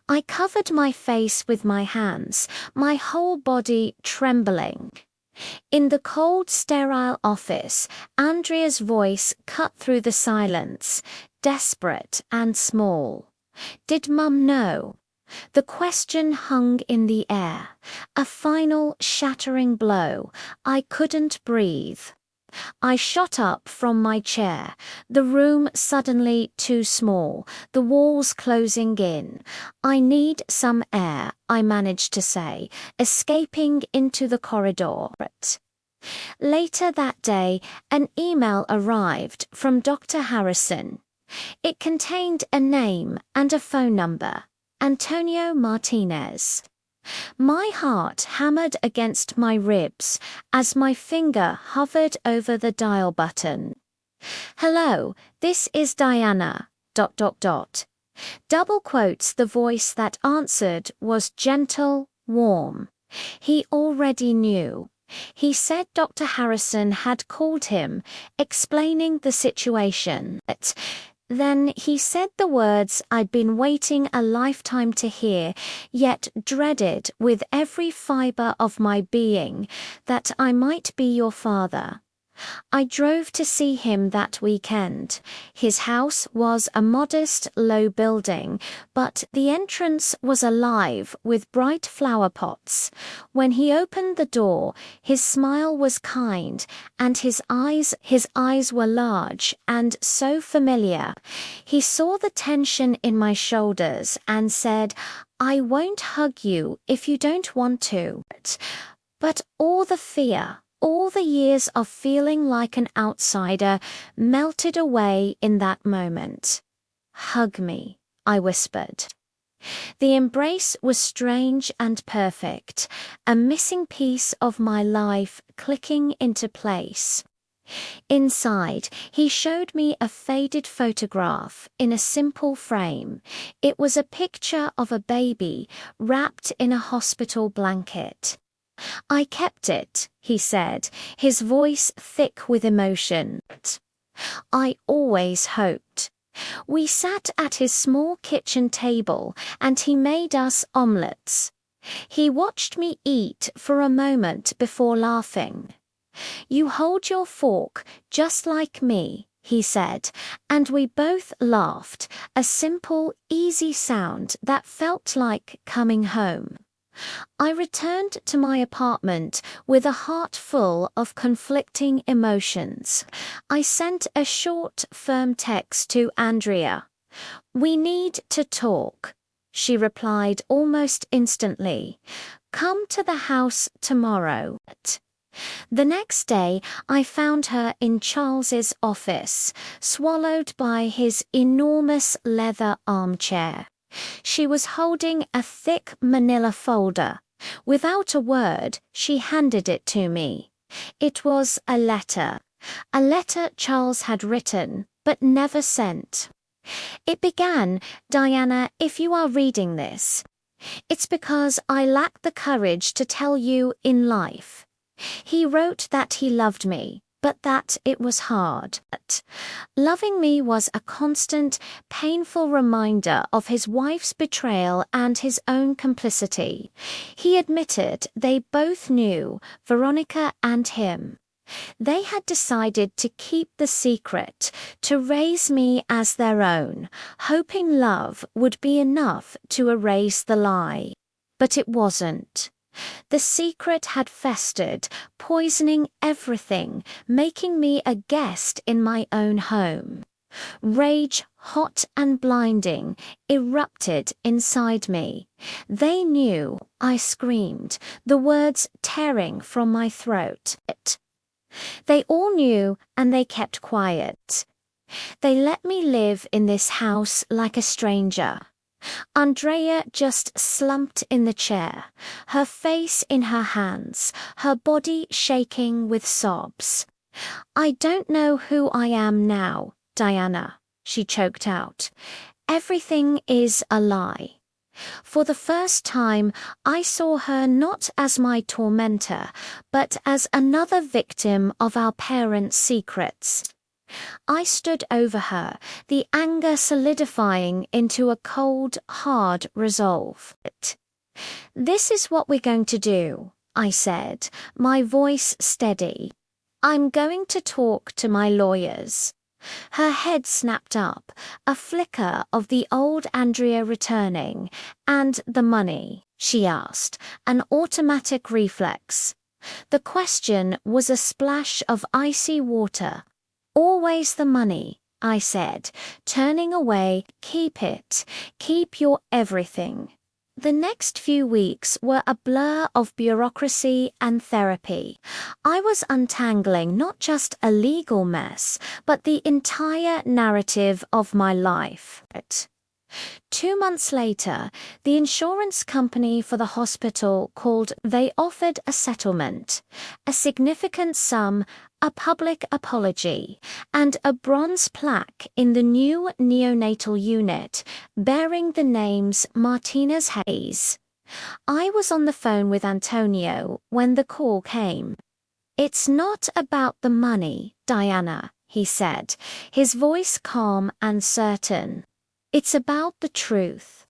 I covered my face with my hands, my whole body trembling. In the cold, sterile office, Andrea's voice cut through the silence, desperate and small. Did Mum know? The question hung in the air, a final shattering blow. I couldn't breathe. I shot up from my chair, the room suddenly too small, the walls closing in. "I need some air," I managed to say, escaping into the corridor. Later that day, an email arrived from Dr. Harrison. It contained a name and a phone number. Antonio Martinez. My heart hammered against my ribs as my finger hovered over the dial button. "Hello, this is Diana. ... Double quotes the voice that answered was gentle, warm. He already knew. He said Dr. Harrison had called him, explaining the situation. Then he said the words I'd been waiting a lifetime to hear, yet dreaded with every fiber of my being, that I might be your father. I drove to see him that weekend. His house was a modest, low building, but the entrance was alive with bright flower pots. When he opened the door, his smile was kind, and his eyes were large and so familiar. He saw the tension in my shoulders and said, "I won't hug you if you don't want to." But all the fear, all the years of feeling like an outsider, melted away in that moment. "Hug me," I whispered. The embrace was strange and perfect, a missing piece of my life clicking into place. Inside, he showed me a faded photograph in a simple frame. It was a picture of a baby wrapped in a hospital blanket. "I kept it," he said, his voice thick with emotion. "I always hoped." We sat at his small kitchen table and he made us omelettes. He watched me eat for a moment before laughing. "You hold your fork just like me," he said, and we both laughed, a simple, easy sound that felt like coming home. I returned to my apartment with a heart full of conflicting emotions. I sent a short, firm text to Andrea. "We need to talk." She replied almost instantly. "Come to the house tomorrow." The next day, I found her in Charles's office, swallowed by his enormous leather armchair. She was holding a thick manila folder. Without a word, she handed it to me. It was a letter Charles had written, but never sent. It began, "Diana, if you are reading this, it's because I lack the courage to tell you in life." He wrote that he loved me, but that it was hard. Loving me was a constant, painful reminder of his wife's betrayal and his own complicity. He admitted they both knew, Veronica and him. They had decided to keep the secret, to raise me as their own, hoping love would be enough to erase the lie. But it wasn't. The secret had festered, poisoning everything, making me a guest in my own home. Rage, hot and blinding, erupted inside me. They knew, I screamed, the words tearing from my throat. They all knew, and they kept quiet. They let me live in this house like a stranger. Andrea just slumped in the chair, her face in her hands, her body shaking with sobs. "I don't know who I am now, Diana," she choked out. "Everything is a lie." For the first time, I saw her not as my tormentor, but as another victim of our parents' secrets. I stood over her, the anger solidifying into a cold, hard resolve. "This is what we're going to do," I said, my voice steady. "I'm going to talk to my lawyers." Her head snapped up, a flicker of the old Andrea returning. "And the money?" she asked, an automatic reflex. The question was a splash of icy water. "Always the money," I said, turning away. "Keep it. Keep your everything." The next few weeks were a blur of bureaucracy and therapy. I was untangling not just a legal mess, but the entire narrative of my life. 2 months later, the insurance company for the hospital called. They offered a settlement, a significant sum, a public apology, and a bronze plaque in the new neonatal unit bearing the names Martinez Hayes. I was on the phone with Antonio when the call came. "It's not about the money, Diana," he said, his voice calm and certain. "It's about the truth."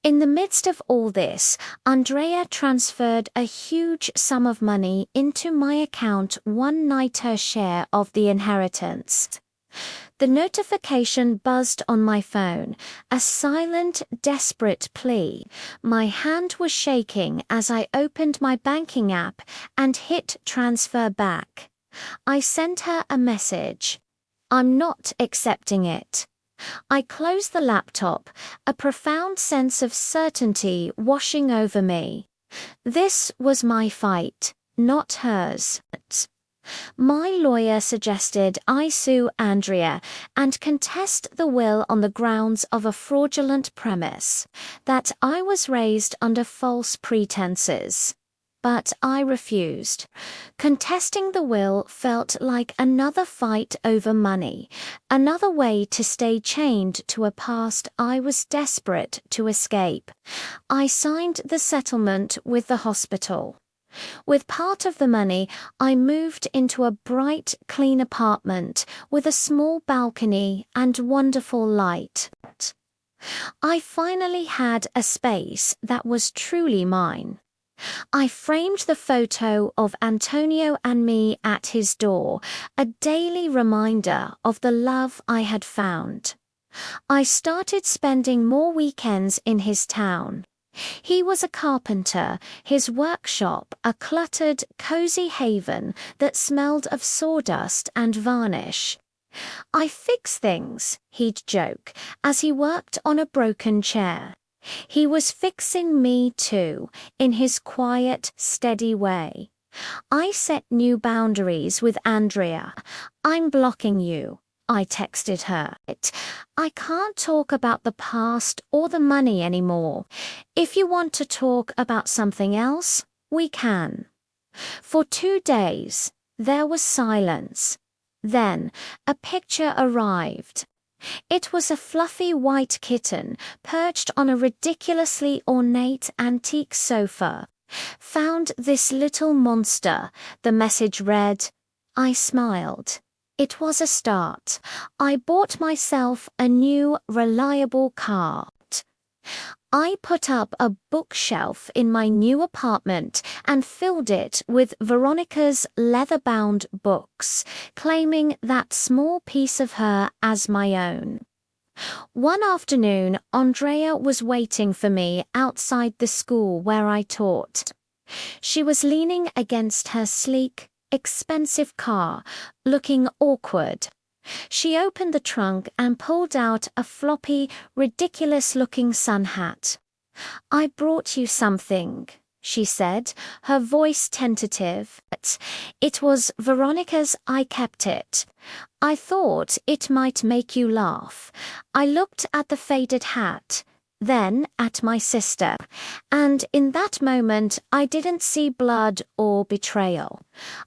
In the midst of all this, Andrea transferred a huge sum of money into my account one night, her share of the inheritance. The notification buzzed on my phone, a silent, desperate plea. My hand was shaking as I opened my banking app and hit transfer back. I sent her a message. "I'm not accepting it." I closed the laptop, a profound sense of certainty washing over me. This was my fight, not hers. My lawyer suggested I sue Andrea and contest the will on the grounds of a fraudulent premise, that I was raised under false pretenses. But I refused. Contesting the will felt like another fight over money, another way to stay chained to a past I was desperate to escape. I signed the settlement with the hospital. With part of the money, I moved into a bright, clean apartment with a small balcony and wonderful light. I finally had a space that was truly mine. I framed the photo of Antonio and me at his door, a daily reminder of the love I had found. I started spending more weekends in his town. He was a carpenter, his workshop a cluttered, cozy haven that smelled of sawdust and varnish. "I fix things," he'd joke, as he worked on a broken chair. He was fixing me too, in his quiet, steady way. I set new boundaries with Andrea. "I'm blocking you," I texted her. "I can't talk about the past or the money anymore. If you want to talk about something else, we can." For 2 days, there was silence. Then, a picture arrived. It was a fluffy white kitten perched on a ridiculously ornate antique sofa. "Found this little monster," the message read. I smiled. It was a start. I bought myself a new, reliable car. I put up a bookshelf in my new apartment and filled it with Veronica's leather-bound books, claiming that small piece of her as my own. One afternoon, Andrea was waiting for me outside the school where I taught. She was leaning against her sleek, expensive car, looking awkward. She opened the trunk and pulled out a floppy, ridiculous-looking sun hat. "I brought you something," she said, her voice tentative. It was Veronica's. I kept it. I thought it might make you laugh. I looked at the faded hat, then at my sister, and in that moment I didn't see blood or betrayal.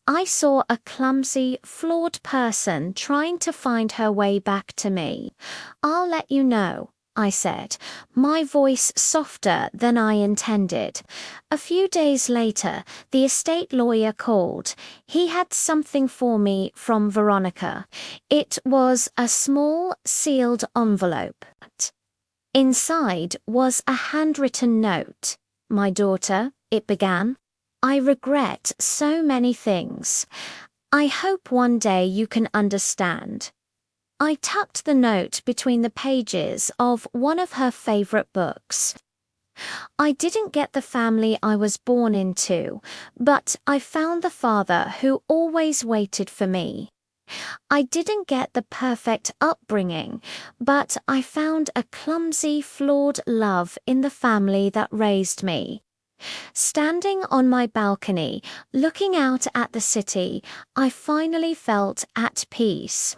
I saw a clumsy, flawed person trying to find her way back to me. "I'll let you know," I said, my voice softer than I intended. A few days later, the estate lawyer called. He had something for me from Veronica. It was a small, sealed envelope. Inside was a handwritten note. My daughter, it began, I regret so many things. I hope one day you can understand. I tucked the note between the pages of one of her favorite books. I didn't get the family I was born into, but I found the father who always waited for me. I didn't get the perfect upbringing, but I found a clumsy, flawed love in the family that raised me. Standing on my balcony, looking out at the city, I finally felt at peace.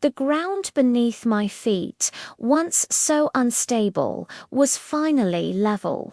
The ground beneath my feet, once so unstable, was finally level.